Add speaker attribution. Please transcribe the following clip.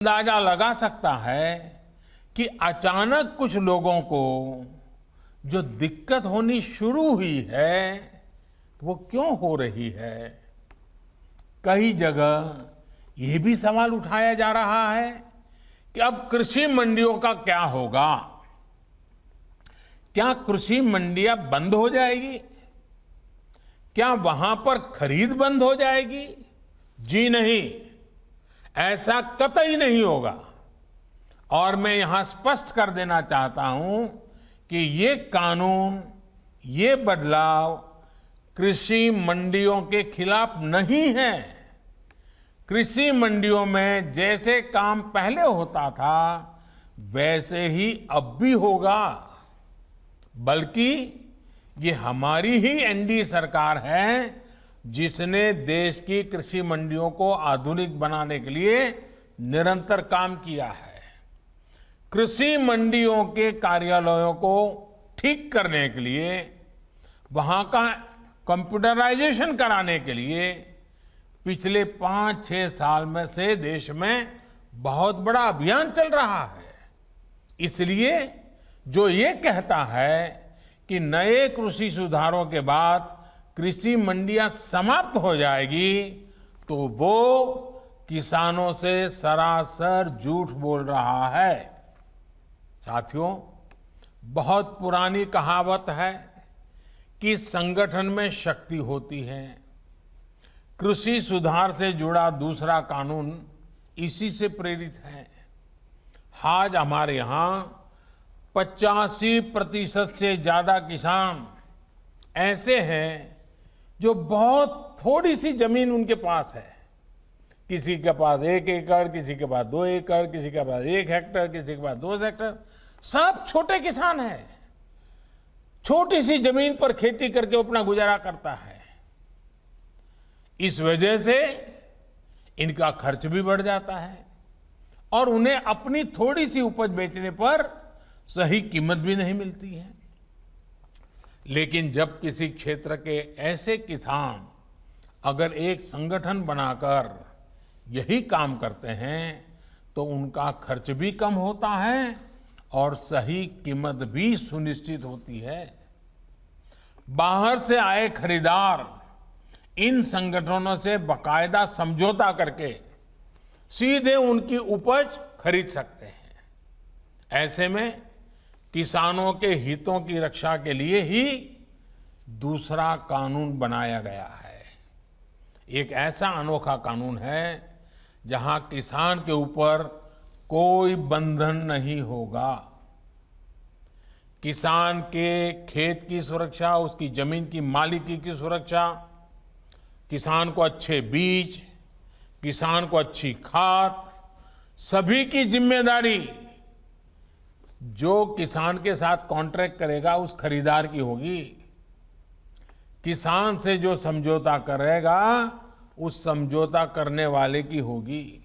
Speaker 1: अंदाजा लगा सकता है कि अचानक कुछ लोगों को जो दिक्कत होनी शुरू हुई है वो क्यों हो रही है। कई जगह ये भी सवाल उठाया जा रहा है कि अब कृषि मंडियों का क्या होगा। क्या कृषि मंडियां बंद हो जाएगी? क्या वहां पर खरीद बंद हो जाएगी? जी नहीं, ऐसा कतई नहीं होगा। और मैं यहां स्पष्ट कर देना चाहता हूं कि ये कानून, ये बदलाव कृषि मंडियों के खिलाफ नहीं है। कृषि मंडियों में जैसे काम पहले होता था वैसे ही अब भी होगा। बल्कि ये हमारी ही एनडीए सरकार है जिसने देश की कृषि मंडियों को आधुनिक बनाने के लिए निरंतर काम किया है। कृषि मंडियों के कार्यालयों को ठीक करने के लिए, वहां का कंप्यूटराइजेशन कराने के लिए पिछले 5-6 साल में से देश में बहुत बड़ा अभियान चल रहा है। इसलिए जो ये कहता है कि नए कृषि सुधारों के बाद कृषि मंडियां समाप्त हो जाएगी, तो वो किसानों से सरासर झूठ बोल रहा है। साथियों, बहुत पुरानी कहावत है कि संगठन में शक्ति होती है। कृषि सुधार से जुड़ा दूसरा कानून इसी से प्रेरित है। आज हमारे यहां 85% से ज्यादा किसान ऐसे हैं जो बहुत थोड़ी सी जमीन उनके पास है। किसी के पास 1 एकड़, किसी के पास 2 एकड़, किसी के पास 1 हेक्टेयर, किसी के पास 2 हेक्टेयर। सब छोटे किसान हैं। छोटी सी जमीन पर खेती करके अपना गुजारा करता है। इस वजह से इनका खर्च भी बढ़ जाता है और उन्हें अपनी थोड़ी सी उपज बेचने पर सही कीमत भी नहीं मिलती है। लेकिन जब किसी क्षेत्र के ऐसे किसान अगर एक संगठन बनाकर यही काम करते हैं तो उनका खर्च भी कम होता है और सही कीमत भी सुनिश्चित होती है। बाहर से आए खरीदार इन संगठनों से बाकायदा समझौता करके सीधे उनकी उपज खरीद सकते हैं। ऐसे में किसानों के हितों की रक्षा के लिए ही दूसरा कानून बनाया गया है। एक ऐसा अनोखा कानून है जहां किसान के ऊपर कोई बंधन नहीं होगा। किसान के खेत की सुरक्षा, उसकी जमीन की मालिकी की सुरक्षा, किसान को अच्छे बीज, किसान को अच्छी खाद, सभी की जिम्मेदारी जो किसान के साथ कॉन्ट्रैक्ट करेगा उस खरीदार की होगी। किसान से जो समझौता करेगा उस समझौता करने वाले की होगी।